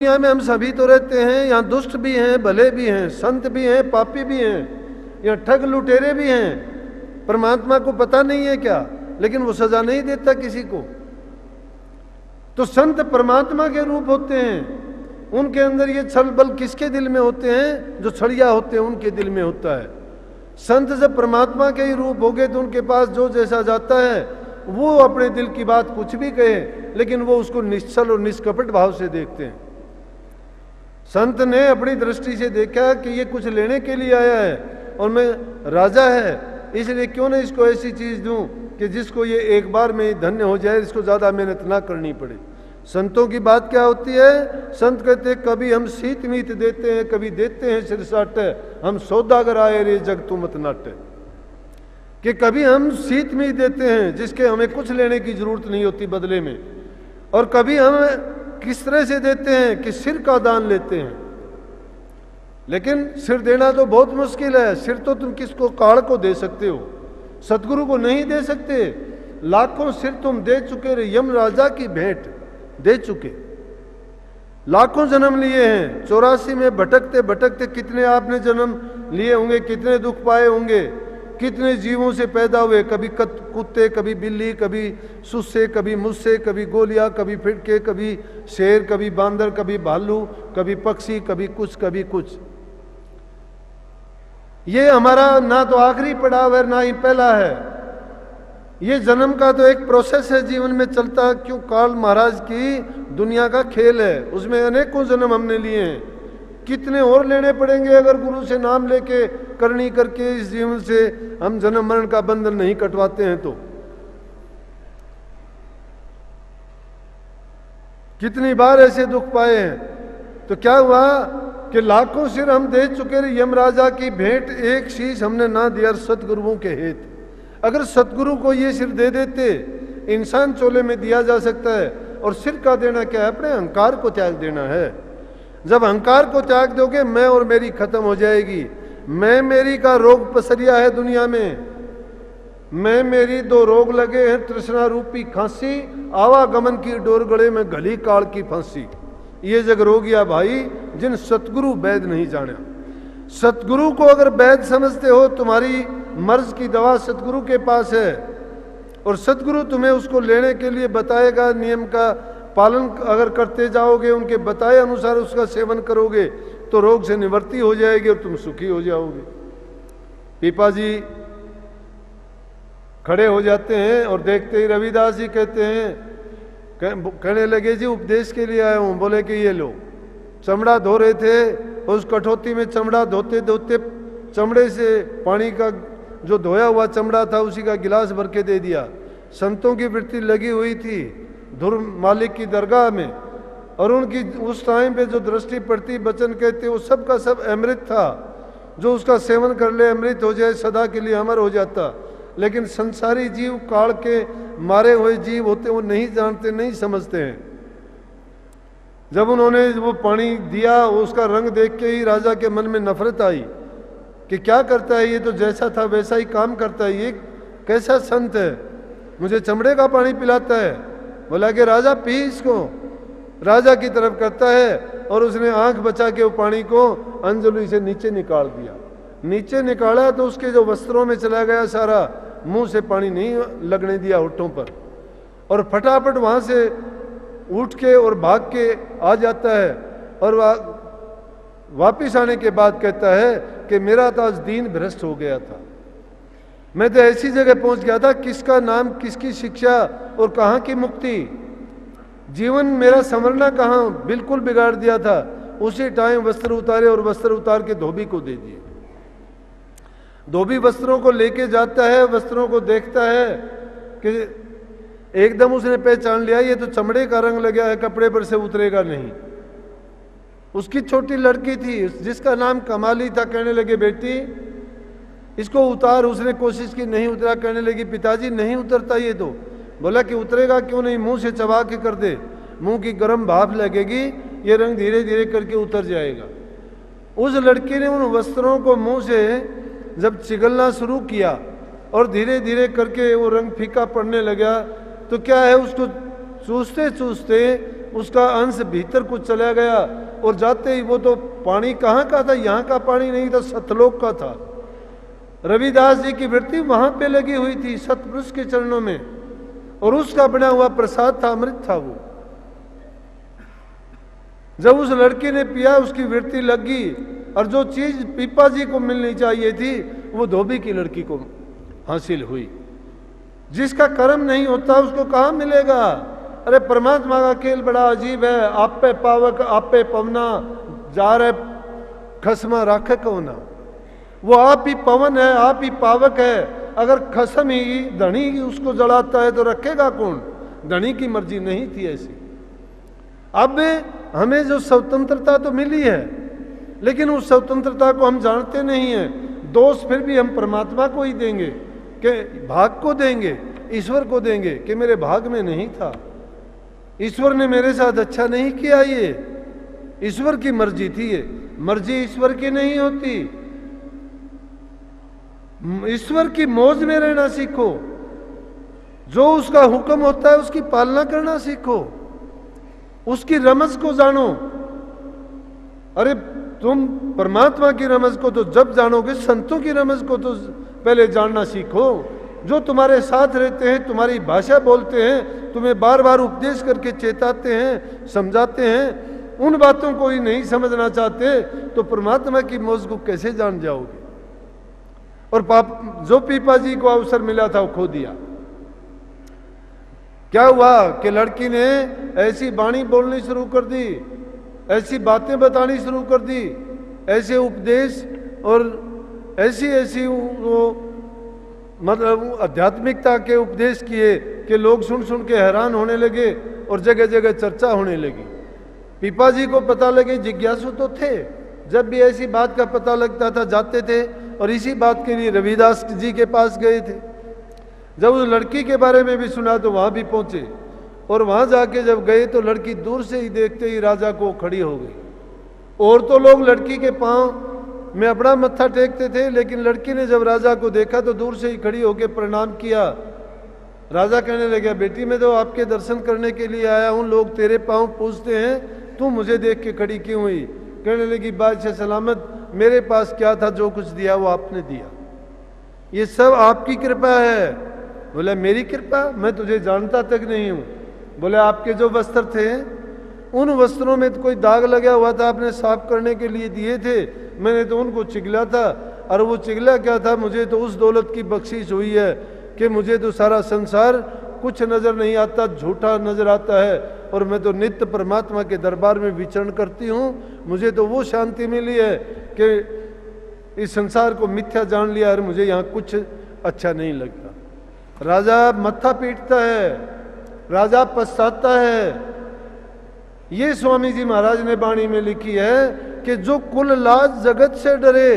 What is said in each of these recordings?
दुनिया में हम सभी तो रहते हैं, यहाँ दुष्ट भी हैं, भले भी हैं, संत भी हैं, पापी भी हैं, यहाँ ठग लुटेरे भी हैं। परमात्मा को पता नहीं है क्या? लेकिन वो सजा नहीं देता किसी को। तो संत परमात्मा के रूप होते हैं। उनके अंदर ये छल बल किसके दिल में होते हैं? जो छड़िया होते हैं उनके दिल में होता है। संत जब परमात्मा के ही रूप हो गए तो उनके पास जो जैसा जाता है वो अपने दिल की बात कुछ भी कहे, लेकिन वो उसको निश्चल और निष्कपट भाव से देखते हैं। संत ने अपनी दृष्टि से देखा कि ये कुछ लेने के लिए आया है और मैं राजा है, इसलिए क्यों न इसको ऐसी चीज दूं कि जिसको ये एक बार में ही धन्य हो जाए, इसको ज्यादा मेहनत ना करनी पड़े। संतों की बात क्या होती है? संत कहते हैं कभी हम सीत मीत देते हैं, कभी देते हैं सिरसाट, हम सौदागर आए रे जग तू मत नाट। कि कभी हम सीत मीत देते हैं जिसके हमें कुछ लेने की जरूरत नहीं होती बदले में, और कभी हम किस तरह से देते हैं कि सिर का दान लेते हैं। लेकिन सिर देना तो बहुत मुश्किल है। सिर तो तुम किसको? काल को दे सकते हो, सतगुरु को नहीं दे सकते। लाखों सिर तुम दे चुके रे, यम राजा की भेंट दे चुके। लाखों जन्म लिए हैं, 84 में भटकते भटकते कितने आपने जन्म लिए होंगे, कितने दुख पाए होंगे, कितने जीवों से पैदा हुए, कभी कुत्ते, कभी बिल्ली, कभी सुस्से, कभी मुस्से, कभी गोलियां, कभी फिटके, कभी शेर, कभी बांदर, कभी भालू, कभी पक्षी, कभी कुछ। ये हमारा ना तो आखिरी पड़ाव है ना ही पहला है। ये जन्म का तो एक प्रोसेस है, जीवन में चलता। क्यों? काल महाराज की दुनिया का खेल है, उसमें अनेकों जन्म हमने लिए हैं। कितने और लेने पड़ेंगे अगर गुरु से नाम लेके करनी करके इस जीवन से हम जन्म मरण का बंधन नहीं कटवाते हैं। तो कितनी बार ऐसे दुख पाए हैं। तो क्या हुआ कि लाखों सिर हम दे चुके रे, यमराजा की भेंट एक शीश हमने ना दिया सतगुरुओं के हेत। अगर सतगुरु को ये सिर दे देते, इंसान चोले में दिया जा सकता है। और सिर का देना क्या है? अपने अहंकार को त्याग देना है। जब अहंकार को त्याग दोगे, मैं और मेरी खत्म हो जाएगी। मैं मेरी का रोग पसरिया है दुनिया में। मैं मेरी दो रोग लगे हैं, तृष्णा रूपी खांसी, आवागमन की डोर गले में गली काल की फांसी। ये जग रोगिया भाई जिन सतगुरु वैद नहीं जाना। सतगुरु को अगर वैद समझते हो, तुम्हारी मर्ज की दवा सतगुरु के पास है, और सतगुरु तुम्हें उसको लेने के लिए बताएगा। नियम का पालन अगर करते जाओगे, उनके बताए अनुसार उसका सेवन करोगे, तो रोग से निवृत्ति हो जाएगी और तुम सुखी हो जाओगे। पीपा जी खड़े हो जाते हैं और देखते ही रविदास जी कहते हैं, कहने लगे जी उपदेश के लिए आया हूं। बोले कि ये लो। चमड़ा धो रहे थे, उस कठौती में चमड़ा धोते धोते चमड़े से पानी का जो धोया हुआ चमड़ा था उसी का गिलास भर के दे दिया। संतों की वृत्ति लगी हुई थी धुर मालिक की दरगाह में, और उनकी उस टाइम पे जो दृष्टि पड़ती, वचन कहते, वो सब का सब अमृत था। जो उसका सेवन कर ले अमृत हो जाए, सदा के लिए अमर हो जाता। लेकिन संसारी जीव, काल के मारे हुए जीव होते, वो नहीं जानते, नहीं समझते हैं। जब उन्होंने वो पानी दिया, उसका रंग देख के ही राजा के मन में नफरत आई कि क्या करता है ये, तो जैसा था वैसा ही काम करता है, ये कैसा संत है, मुझे चमड़े का पानी पिलाता है। बोला कि राजा पी इसको। राजा की तरफ करता है और उसने आंख बचा के वो पानी को अंजलि से नीचे निकाल दिया। नीचे निकाला तो उसके जो वस्त्रों में चला गया सारा, मुंह से पानी नहीं लगने दिया होठों पर, और फटाफट वहां से उठ के और भाग के आ जाता है। और वापिस आने के बाद कहता है कि मेरा तो आज दीन भ्रष्ट हो गया था, मैं तो ऐसी जगह पहुंच गया था, किसका नाम, किसकी शिक्षा और कहां की मुक्ति। जीवन मेरा संवरना कहां, बिल्कुल बिगाड़ दिया था। उसी टाइम वस्त्र उतारे और वस्त्र उतार के धोबी को दे दिए। धोबी वस्त्रों को लेके जाता है, वस्त्रों को देखता है कि एकदम उसने पहचान लिया ये तो चमड़े का रंग लगा है, कपड़े पर से उतरेगा नहीं। उसकी छोटी लड़की थी जिसका नाम कमाली था। कहने लगे बेटी इसको उतार। उसने कोशिश की, नहीं उतरा। कहने लगी पिताजी नहीं उतरता ये तो। बोला कि उतरेगा क्यों नहीं, मुंह से चबा के कर दे, मुंह की गर्म भाप लगेगी, ये रंग धीरे धीरे करके उतर जाएगा। उस लड़की ने उन वस्त्रों को मुंह से जब चिगलना शुरू किया और धीरे धीरे करके वो रंग फीका पड़ने लगा, तो क्या है, उसको चूसते चूसते उसका अंश भीतर को चला गया और जाते ही वो तो पानी कहाँ का था, यहाँ का पानी नहीं था, सतलोक का था। रविदास जी की वृत्ति वहां पे लगी हुई थी सतपुरुष के चरणों में, और उसका बना हुआ प्रसाद था, अमृत था वो। जब उस लड़की ने पिया उसकी वृत्ति लगी, और जो चीज पीपा जी को मिलनी चाहिए थी वो धोबी की लड़की को हासिल हुई। जिसका कर्म नहीं होता उसको कहां मिलेगा। अरे परमात्मा का खेल बड़ा अजीब है। आप पे पावक आप पे पवना जा रहे खसमा राखे कौना। वो आप ही पवन है, आप ही पावक है। अगर खसम ही धनी ही उसको जलाता है तो रखेगा कौन। धनी की मर्जी नहीं थी ऐसी। अब हमें जो स्वतंत्रता तो मिली है, लेकिन उस स्वतंत्रता को हम जानते नहीं हैं। दोष फिर भी हम परमात्मा को ही देंगे कि भाग को देंगे, ईश्वर को देंगे कि मेरे भाग में नहीं था, ईश्वर ने मेरे साथ अच्छा नहीं किया। ये ईश्वर की मर्जी थी, ये मर्जी ईश्वर की नहीं होती। ईश्वर की मौज में रहना सीखो, जो उसका हुक्म होता है उसकी पालना करना सीखो, उसकी रमज को जानो। अरे तुम परमात्मा की रमज को तो जब जानोगे, संतों की रमज को तो पहले जानना सीखो। जो तुम्हारे साथ रहते हैं, तुम्हारी भाषा बोलते हैं, तुम्हें बार बार उपदेश करके चेताते हैं, समझाते हैं, उन बातों को ही नहीं समझना चाहते तो परमात्मा की मौज को कैसे जान जाओगे। और जो पीपा जी को अवसर मिला था वो खो दिया। क्या हुआ कि लड़की ने ऐसी वाणी बोलनी शुरू कर दी, ऐसी बातें बतानी शुरू कर दी, ऐसे उपदेश और ऐसी ऐसी वो मतलब आध्यात्मिकता के उपदेश किए कि लोग सुन सुन के हैरान होने लगे और जगह जगह चर्चा होने लगी। पीपा जी को पता लगे, जिज्ञासु तो थे, जब भी ऐसी बात का पता लगता था जाते थे और इसी बात के लिए रविदास जी के पास गए थे। जब उस लड़की के बारे में भी सुना तो वहां भी पहुंचे, और वहां जाके जब गए तो लड़की दूर से ही देखते ही राजा को खड़ी हो गई। और तो लोग लड़की के पांव में अपना मत्था टेकते थे, लेकिन लड़की ने जब राजा को देखा तो दूर से ही खड़ी होकर प्रणाम किया। राजा कहने लगा, बेटी मैं तो आपके दर्शन करने के लिए आया हूं, लोग तेरे पांव पूजते हैं, तू मुझे देख के खड़ी क्यों हुई। कहने लगी, बादशाह सलामत, मेरे पास क्या था, जो कुछ दिया वो आपने दिया, ये सब आपकी कृपा है। बोला, मेरी कृपा, मैं तुझे जानता तक नहीं हूं। बोले, आपके जो वस्त्र थे उन वस्त्रों में तो कोई दाग लगा हुआ था, आपने साफ करने के लिए दिए थे, मैंने तो उनको चिगला था। और वो चिगला क्या था, मुझे तो उस दौलत की बख्शिश हुई है कि मुझे तो सारा संसार कुछ नजर नहीं आता, झूठा नजर आता है, और मैं तो नित्य परमात्मा के दरबार में विचरण करती हूँ। मुझे तो वो शांति मिली है कि इस संसार को मिथ्या जान लिया और मुझे यहाँ कुछ अच्छा नहीं लगता। राजा मत्था पीटता है, राजा पछताता है। ये स्वामी जी महाराज ने वाणी में लिखी है कि जो कुल लाज जगत से डरे,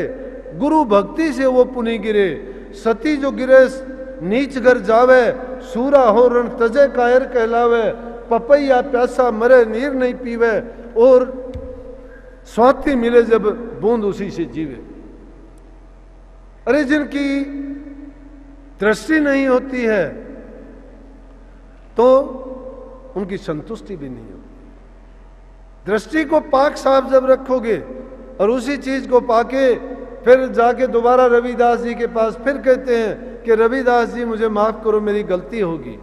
गुरु भक्ति से वो पुनि गिरे। सती जो गिरे नीच घर जावे, सूरा हो रण तजे कायर कहलावे। पपैया प्यासा मरे नीर नहीं पीवे, और स्वाति मिले जब बूंद उसी से जीवे। अरे जिनकी दृष्टि नहीं होती है तो उनकी संतुष्टि भी नहीं होती। दृष्टि को पाक साफ जब रखोगे और उसी चीज को पाके फिर जाके दोबारा रविदास जी के पास फिर कहते हैं कि रविदास जी मुझे माफ करो, मेरी गलती होगी।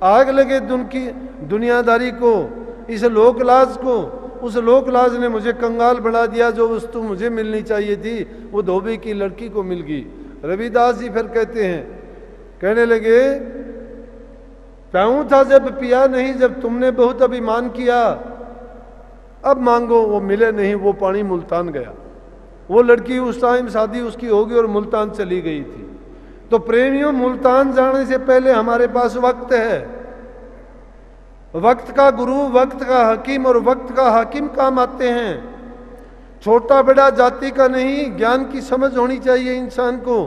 आग लगे दुनियादारी को, इस लोकलाज को। उस लोकलाज ने मुझे कंगाल बना दिया, जो वस्तु मुझे मिलनी चाहिए थी वो धोबी की लड़की को मिल गई। रविदास जी फिर कहते हैं, कहने लगे, प्याऊं था जब पिया नहीं, जब तुमने बहुत अभिमान किया, अब मांगो वो मिले नहीं, वो पानी मुल्तान गया। वो लड़की उस टाइम शादी उसकी होगी और मुल्तान चली गई थी। तो प्रेमियों, मुल्तान जाने से पहले हमारे पास वक्त है। वक्त का गुरु, वक्त का हकीम और वक्त का हाकिम काम आते हैं। छोटा बड़ा जाति का नहीं, ज्ञान की समझ होनी चाहिए इंसान को।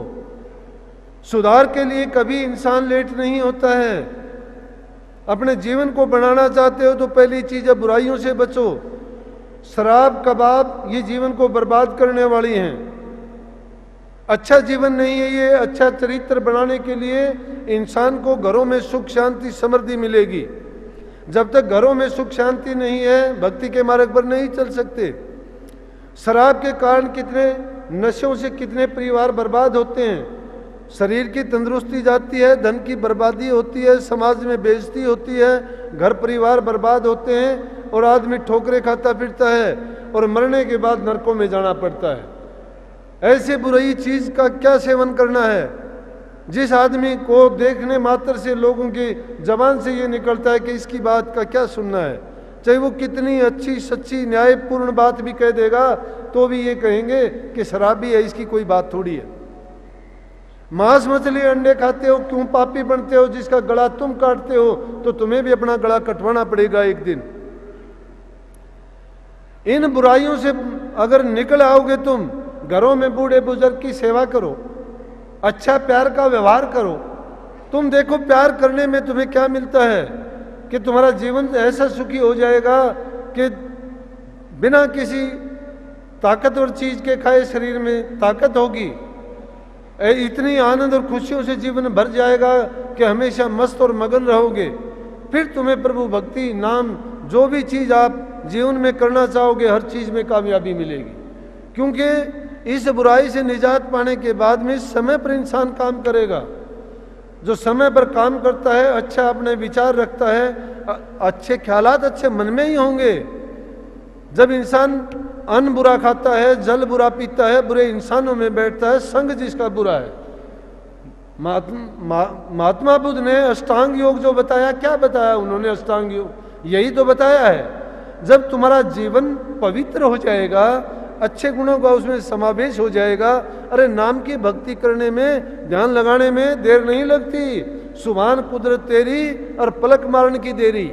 सुधार के लिए कभी इंसान लेट नहीं होता है। अपने जीवन को बनाना चाहते हो तो पहली चीज है बुराइयों से बचो। शराब कबाब ये जीवन को बर्बाद करने वाली हैं। अच्छा जीवन नहीं है ये। अच्छा चरित्र बनाने के लिए इंसान को घरों में सुख शांति समृद्धि मिलेगी। जब तक घरों में सुख शांति नहीं है, भक्ति के मार्ग पर नहीं चल सकते। शराब के कारण कितने नशों से कितने परिवार बर्बाद होते हैं। शरीर की तंदुरुस्ती जाती है, धन की बर्बादी होती है, समाज में बेइज्जती होती है, घर परिवार बर्बाद होते हैं और आदमी ठोकरे खाता फिरता है और मरने के बाद नरकों में जाना पड़ता है। ऐसे बुरी चीज का क्या सेवन करना है? जिस आदमी को देखने मात्र से लोगों की जबान से ये निकलता है कि इसकी बात का क्या सुनना है, चाहे वो कितनी अच्छी सच्ची न्यायपूर्ण बात भी कह देगा तो भी ये कहेंगे कि शराबी है, इसकी कोई बात थोड़ी है। मांस मछली अंडे खाते हो, क्यों पापी बनते हो? जिसका गला तुम काटते हो तो तुम्हें भी अपना गला कटवाना पड़ेगा एक दिन। इन बुराइयों से अगर निकल आओगे तुम, घरों में बूढ़े बुजुर्ग की सेवा करो, अच्छा प्यार का व्यवहार करो। तुम देखो प्यार करने में तुम्हें क्या मिलता है कि तुम्हारा जीवन ऐसा सुखी हो जाएगा कि बिना किसी ताकतवर चीज के खाए शरीर में ताकत होगी। इतनी आनंद और खुशियों से जीवन भर जाएगा कि हमेशा मस्त और मगन रहोगे। फिर तुम्हें प्रभु भक्ति नाम जो भी चीज आप जीवन में करना चाहोगे हर चीज में कामयाबी मिलेगी। क्योंकि इस बुराई से निजात पाने के बाद में समय पर इंसान काम करेगा। जो समय पर काम करता है, अच्छा अपने विचार रखता है, अच्छे ख्यालात अच्छे मन में ही होंगे। जब इंसान अन्न बुरा खाता है, जल बुरा पीता है, बुरे इंसानों में बैठता है, संग जिसका बुरा है। महात्मा बुद्ध ने अष्टांग योग जो बताया, क्या बताया उन्होंने? अष्टांग योग यही तो बताया है। जब तुम्हारा जीवन पवित्र हो जाएगा, अच्छे गुणों का उसमें समावेश हो जाएगा, अरे नाम की भक्ति करने में, ध्यान लगाने में देर नहीं लगती। सुभान कुदरत तेरी और पलक मारने की देरी,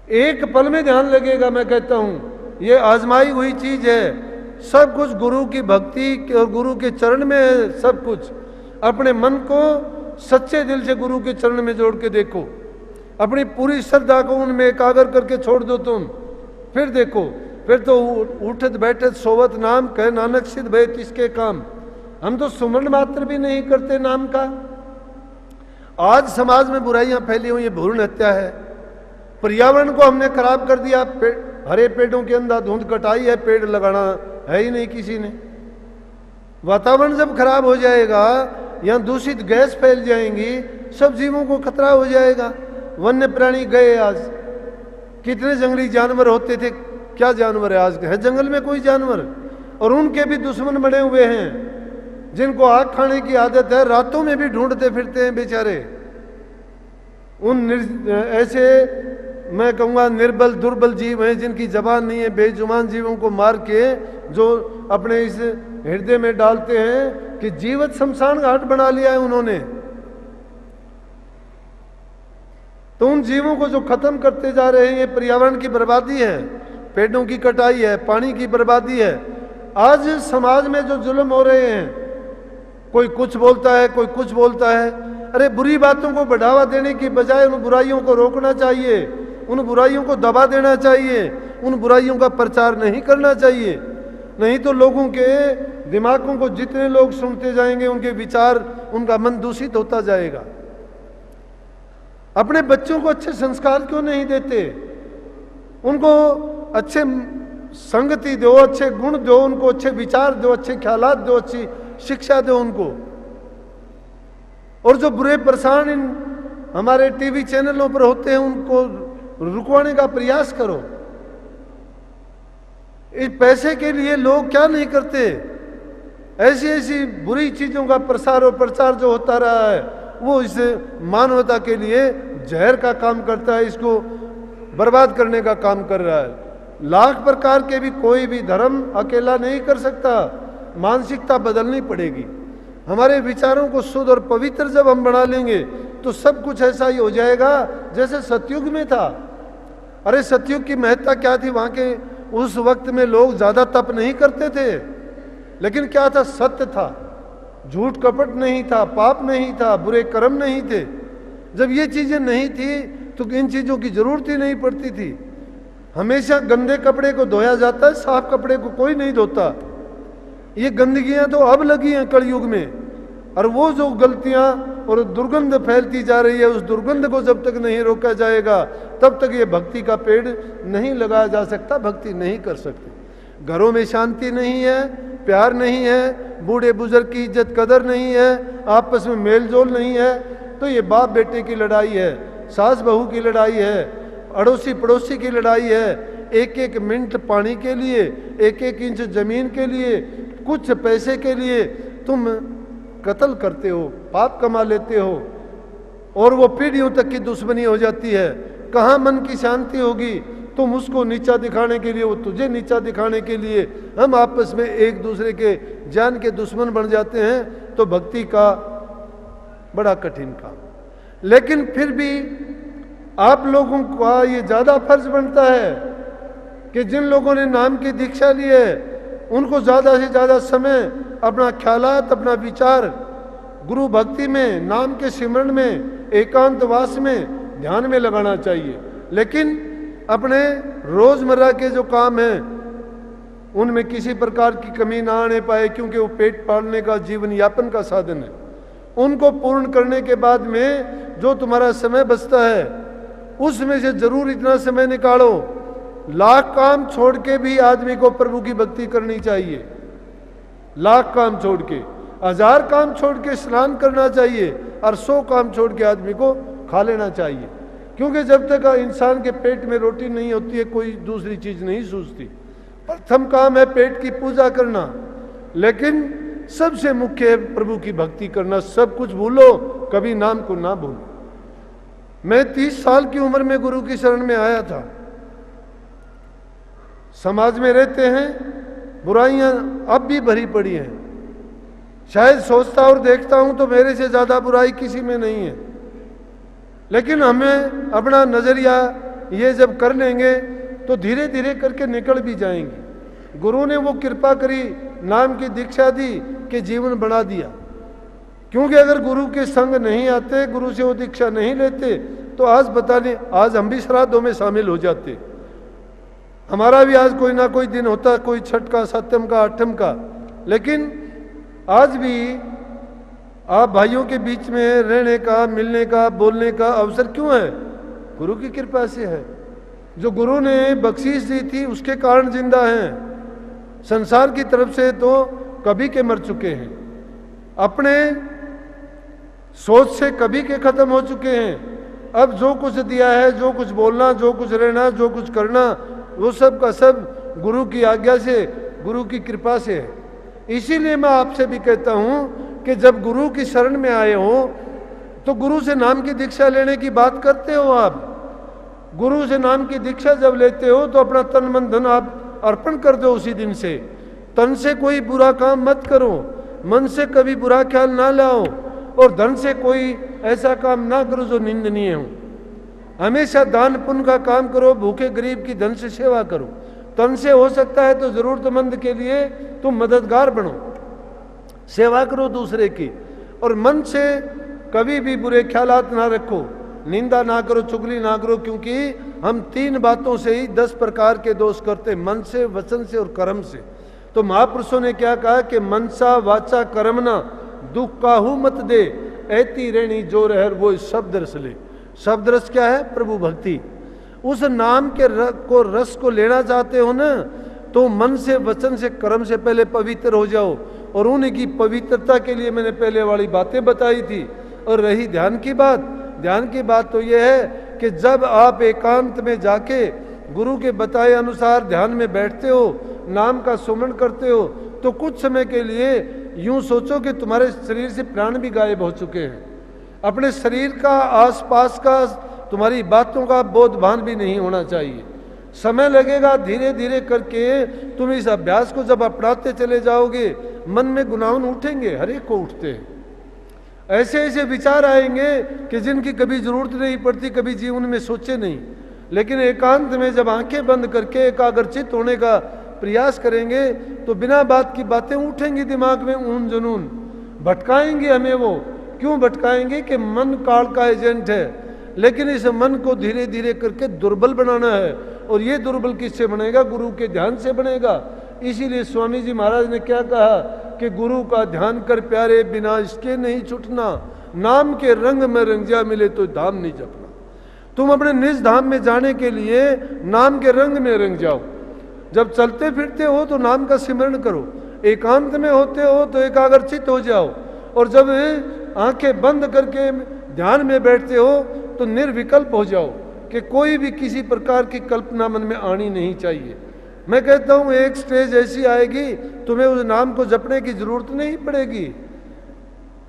एक पल में ध्यान लगेगा। मैं कहता हूं ये आजमाई हुई चीज है। सब कुछ गुरु की भक्ति और गुरु के चरण में है। सब कुछ अपने मन को सच्चे दिल से गुरु के चरण में जोड़ के देखो, अपनी पूरी श्रद्धा को उनमें एकाग्र करके छोड़ दो तुम। फिर देखो, फिर तो उठत बैठत सोवत नाम कह नानक सिद्ध भय तिसके काम। हम तो सुमरण मात्र भी नहीं करते नाम का। आज समाज में बुराइयां फैली हुई, भ्रूण हत्या है, पर्यावरण को हमने खराब कर दिया। हरे पेड़ों के अंधाधुंध कटाई है, पेड़ लगाना है ही नहीं किसी ने। वातावरण जब खराब हो जाएगा, यहाँ दूषित गैस फैल जाएंगी, सब जीवों को खतरा हो जाएगा। वन्य प्राणी गए, आज कितने जंगली जानवर होते थे, क्या जानवर है आज? है जंगल में कोई जानवर? और उनके भी दुश्मन बने हुए हैं, जिनको आग खाने की आदत है, रातों में भी ढूंढते फिरते हैं बेचारे। उन ऐसे मैं कहूँगा निर्बल दुर्बल जीव हैं जिनकी जबान नहीं है, बेजुबान जीवों को मार के जो अपने इस हृदय में डालते हैं कि जीवत शमशान घाट बना लिया है उन्होंने। तो उन जीवों को जो खत्म करते जा रहे हैं, ये पर्यावरण की बर्बादी है, पेड़ों की कटाई है, पानी की बर्बादी है। आज समाज में जो जुल्म हो रहे हैं, कोई कुछ बोलता है, कोई कुछ बोलता है। अरे बुरी बातों को बढ़ावा देने की बजाय उन बुराइयों को रोकना चाहिए, उन बुराइयों को दबा देना चाहिए, उन बुराइयों का प्रचार नहीं करना चाहिए। नहीं तो लोगों के दिमागों को जितने लोग सुनते जाएंगे, उनके विचार, उनका मन दूषित होता जाएगा। अपने बच्चों को अच्छे संस्कार क्यों नहीं देते? उनको अच्छे संगति दो, अच्छे गुण दो, उनको अच्छे विचार दो, अच्छे ख्यालात दो, अच्छी शिक्षा दो उनको। और जो बुरे प्रसारण इन हमारे टीवी चैनलों पर होते हैं, उनको रुकवाने का प्रयास करो। इस पैसे के लिए लोग क्या नहीं करते? ऐसी ऐसी बुरी चीजों का प्रसार और प्रचार जो होता रहा है, वो इस मानवता के लिए जहर का काम करता है, इसको बर्बाद करने का काम कर रहा है। लाख प्रकार के भी कोई भी धर्म अकेला नहीं कर सकता, मानसिकता बदलनी पड़ेगी। हमारे विचारों को शुद्ध और पवित्र जब हम बना लेंगे तो सब कुछ ऐसा ही हो जाएगा जैसे सतयुग में था। अरे सतयुग की महत्ता क्या थी? वहां के उस वक्त में लोग ज्यादा तप नहीं करते थे, लेकिन क्या था? सत्य था, झूठ कपट नहीं था, पाप नहीं था, बुरे कर्म नहीं थे। जब ये चीजें नहीं थी तो इन चीजों की जरूरत ही नहीं पड़ती थी। हमेशा गंदे कपड़े को धोया जाता है, साफ कपड़े को कोई नहीं धोता। ये गंदगियां तो अब लगी हैं कलयुग में, और वो जो गलतियां और दुर्गंध फैलती जा रही है। उस दुर्गंध को जब तक नहीं रोका जाएगा तब तक ये भक्ति का पेड़ नहीं लगाया जा सकता, भक्ति नहीं कर सकते। घरों में शांति नहीं है, प्यार नहीं है, बूढ़े बुजुर्ग की इज्जत कदर नहीं है, आपस में मेल जोल नहीं है, तो ये बाप बेटे की लड़ाई है, सास बहू की लड़ाई है, अड़ोसी पड़ोसी की लड़ाई है। एक एक मिनट पानी के लिए, एक एक इंच जमीन के लिए, कुछ पैसे के लिए तुम कत्ल करते हो, पाप कमा लेते हो, और वो पीढ़ियों तक की दुश्मनी हो जाती है। कहाँ मन की शांति होगी? तुम उसको नीचा दिखाने के लिए, वो तुझे नीचा दिखाने के लिए हम आपस में एक दूसरे के जान के दुश्मन बन जाते हैं। तो भक्ति का बड़ा कठिन काम। लेकिन फिर भी आप लोगों का ये ज़्यादा फर्ज बनता है कि जिन लोगों ने नाम की दीक्षा ली है उनको ज़्यादा से ज़्यादा समय अपना ख्यालात, अपना विचार गुरु भक्ति में, नाम के सिमरण में, एकांतवास में, ध्यान में लगाना चाहिए। लेकिन अपने रोजमर्रा के जो काम हैं उनमें किसी प्रकार की कमी ना आने पाए, क्योंकि वो पेट पालने का, जीवन यापन का साधन है। उनको पूर्ण करने के बाद में जो तुम्हारा समय बचता है उसमें से जरूर इतना समय निकालो। लाख काम छोड़ के भी आदमी को प्रभु की भक्ति करनी चाहिए। लाख काम छोड़ के, 1000 काम छोड़ के स्नान करना चाहिए, और 100 काम छोड़ के आदमी को खा लेना चाहिए। क्योंकि जब तक इंसान के पेट में रोटी नहीं होती है कोई दूसरी चीज नहीं सूझती। प्रथम काम है पेट की पूजा करना, लेकिन सबसे मुख्य है प्रभु की भक्ति करना। सब कुछ भूलो, कभी नाम को ना भूलो। मैं 30 साल की उम्र में गुरु की शरण में आया था। समाज में रहते हैं, बुराइयां अब भी भरी पड़ी हैं। शायद सोचता और देखता हूं तो मेरे से ज्यादा बुराई किसी में नहीं है, लेकिन हमें अपना नजरिया ये जब कर लेंगे तो धीरे धीरे करके निकल भी जाएंगे। गुरु ने वो कृपा करी, नाम की दीक्षा दी कि जीवन बना दिया। क्योंकि अगर गुरु के संग नहीं आते, गुरु से वो दीक्षा नहीं लेते, तो आज बता दें, आज हम भी श्राद्धों में शामिल हो जाते। हमारा भी आज कोई ना कोई दिन होता, कोई छठ का, सप्तम का, अष्टम का। लेकिन आज भी आप भाइयों के बीच में रहने का, मिलने का, बोलने का अवसर क्यों है? गुरु की कृपा से है। जो गुरु ने बख्शीश दी थी उसके कारण जिंदा हैं। संसार की तरफ से तो कभी के मर चुके हैं, अपने सोच से कभी के खत्म हो चुके हैं। अब जो कुछ दिया है, जो कुछ बोलना, जो कुछ रहना, जो कुछ करना, वो सब का सब गुरु की आज्ञा से, गुरु की कृपा से है। इसीलिए मैं आपसे भी कहता हूं कि जब गुरु की शरण में आए हो तो गुरु से नाम की दीक्षा लेने की बात करते हो। आप गुरु से नाम की दीक्षा जब लेते हो तो अपना तन मन धन आप अर्पण कर दो उसी दिन से। तन से कोई बुरा काम मत करो, मन से कभी बुरा ख्याल ना लाओ, और धन से कोई ऐसा काम ना करो जो निंदनीय हो। हमेशा दान पुण्य का काम करो, भूखे गरीब की धन से सेवा करो। तन से हो सकता है तो जरूरतमंद के लिए तुम मददगार बनो, सेवा करो दूसरे की। और मन से कभी भी बुरे ख्यालात ना रखो, निंदा ना करो, चुगली ना करो, क्योंकि हम 3 बातों से ही 10 प्रकार के दोष करते, मन से, वचन से और कर्म से। तो महापुरुषों ने क्या कहा कि मनसा वाचा कर्मना दुख काहू मत दे, ऐती रेणी जो रह वो शब्द रस ले। शब्द रस क्या है? प्रभु भक्ति। उस नाम के रस को लेना चाहते हो ना, तो मन से, वचन से, कर्म से पहले पवित्र हो जाओ। और उनकी पवित्रता के लिए मैंने पहले वाली बातें बताई थी। और रही ध्यान की बात, ध्यान की बात तो यह है कि जब आप एकांत में जाके गुरु के बताए अनुसार ध्यान में बैठते हो, नाम का सुमरण करते हो, तो कुछ समय के लिए यूं सोचो कि तुम्हारे शरीर से प्राण भी गायब हो चुके हैं। अपने शरीर का, आसपास का, तुम्हारी बातों का बोध भान भी नहीं होना चाहिए। समय लगेगा, धीरे धीरे करके तुम इस अभ्यास को जब अपनाते चले जाओगे, मन में गुनाह उठेंगे, हर एक को उठते हैं। ऐसे ऐसे विचार आएंगे कि जिनकी कभी जरूरत नहीं पड़ती, कभी जीवन में सोचे नहीं। लेकिन एकांत में जब आंखें बंद करके एकाग्रचित होने का प्रयास करेंगे तो बिना बात की बातें उठेंगी दिमाग में, ऊन जुनून भटकाएंगे हमें। वो क्यों भटकाएंगे? कि मन काल का एजेंट है। लेकिन इस मन को धीरे धीरे करके दुर्बल बनाना है। और ये दुर्बल किससे बनेगा? गुरु के ध्यान से बनेगा। इसीलिए स्वामी जी महाराज ने क्या कहा कि गुरु का ध्यान कर प्यारे, बिना इसके नहीं छूटना। नाम के रंग में रंजिया मिले तो धाम नहीं जपना। तुम अपने निज धाम में जाने के लिए नाम के रंग में रंग जाओ। जब चलते फिरते हो तो नाम का सिमरण करो, एकांत में होते हो तो एकाग्रचित हो जाओ, और जब आंखें बंद करके ध्यान में बैठते हो तो निर्विकल्प हो जाओ कि कोई भी किसी प्रकार की कल्पना मन में आनी नहीं चाहिए। मैं कहता हूं एक स्टेज ऐसी आएगी तुम्हें उस नाम को जपने की जरूरत नहीं पड़ेगी।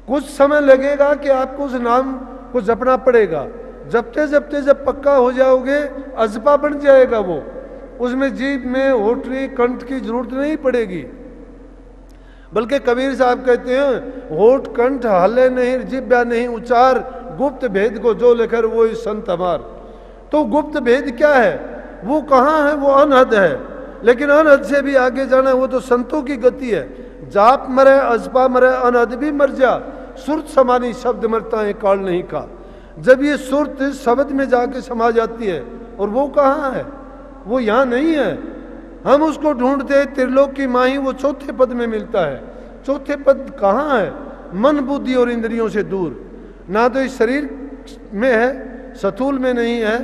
कुछ समय लगेगा कि आपको उस नाम को जपना पड़ेगा। जपते जपते जब पक्का हो जाओगे अजपा बन जाएगा वो, उसमें जीभ में होठरी कंठ की जरूरत नहीं पड़ेगी। बल्कि कबीर साहब कहते हैं होठ कंठ हले नहीं जिब्या नहीं उचार, गुप्त भेद को जो लेकर वो संत हमार। तो गुप्त भेद क्या है, वो कहाँ है, वो अनहद है, लेकिन अनहद से भी आगे जाना वो तो संतों की गति है। जाप मरे अजपा मरे अनहद भी मर जा, सुरत समानी शब्द मरता है काल नहीं का। जब ये सुरत शब्द में जाके समा जाती है, और वो कहाँ है, वो यहाँ नहीं है। हम उसको ढूंढते त्रिलोक की माही, वो चौथे पद में मिलता है। चौथे पद कहाँ है, मन बुद्धि और इंद्रियों से दूर। ना तो इस शरीर में है, स्थूल में नहीं है,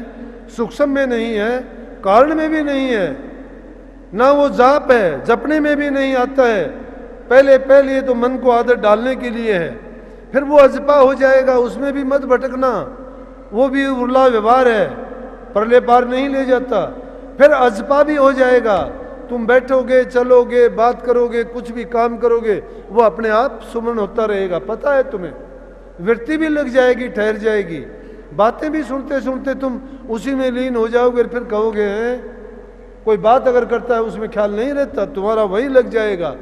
सूक्ष्म में नहीं है, कारण में भी नहीं है, ना वो जाप है, जपने में भी नहीं आता है। पहले ये तो मन को आदत डालने के लिए है, फिर वो अजपा हो जाएगा, उसमें भी मत भटकना, वो भी उर्ला व्यवहार है, परले पार नहीं ले जाता। फिर अजपा भी हो जाएगा, तुम बैठोगे चलोगे बात करोगे कुछ भी काम करोगे वो अपने आप सुमन होता रहेगा। पता है तुम्हें, वृत्ति भी लग जाएगी, ठहर जाएगी, बातें भी सुनते सुनते तुम उसी में लीन हो जाओगे। फिर कहोगे कोई बात अगर करता है उसमें ख्याल नहीं रहता, तुम्हारा वही लग जाएगा।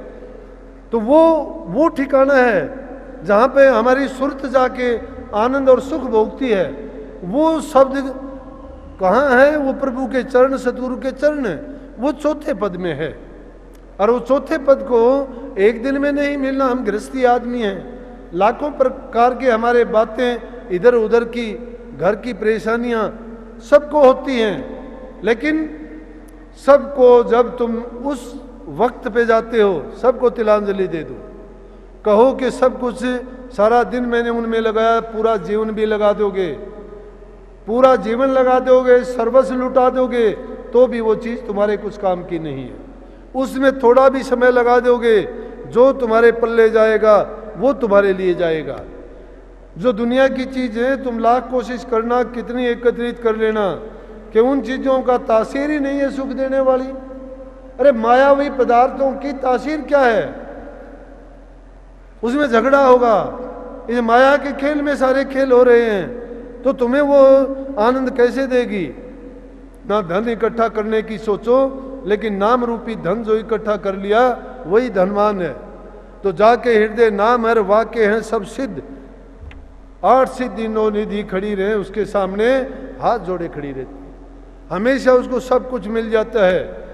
तो वो ठिकाना है जहाँ पे हमारी सुरत जाके आनंद और सुख भोगती है। वो शब्द कहाँ है, वो प्रभु के चरण, सतगुरु के चरण है, वो चौथे पद में है। और वो चौथे पद को एक दिन में नहीं मिलना। हम गृहस्थी आदमी हैं, लाखों प्रकार के हमारे बातें इधर उधर की, घर की परेशानियां सबको होती हैं, लेकिन सबको जब तुम उस वक्त पे जाते हो सबको तिलांजलि दे दो, कहो कि सब कुछ सारा दिन मैंने उनमें लगाया, पूरा जीवन भी लगा दोगे, पूरा जीवन लगा दोगे, सर्वस्व लुटा दोगे, तो भी वो चीज़ तुम्हारे कुछ काम की नहीं है। उसमें थोड़ा भी समय लगा दोगे, जो तुम्हारे पल्ले जाएगा वो तुम्हारे लिए जाएगा। जो दुनिया की चीज़ें तुम लाख कोशिश करना कितनी एकत्रित कर लेना कि उन चीज़ों का तासीर ही नहीं है सुख देने वाली। अरे मायावी पदार्थों की तासीर क्या है, उसमें झगड़ा होगा। इस माया के खेल में सारे खेल हो रहे हैं, तो तुम्हें वो आनंद कैसे देगी। ना धन इकट्ठा करने की सोचो, लेकिन नाम रूपी धन जो इकट्ठा कर लिया वही धनवान है। तो जाके हृदय नाम हर वाक्य हैं सब सिद्ध, 8 सिद्धि 9 निधि खड़ी रहे उसके सामने हाथ जोड़े खड़ी रहती, हमेशा उसको सब कुछ मिल जाता है।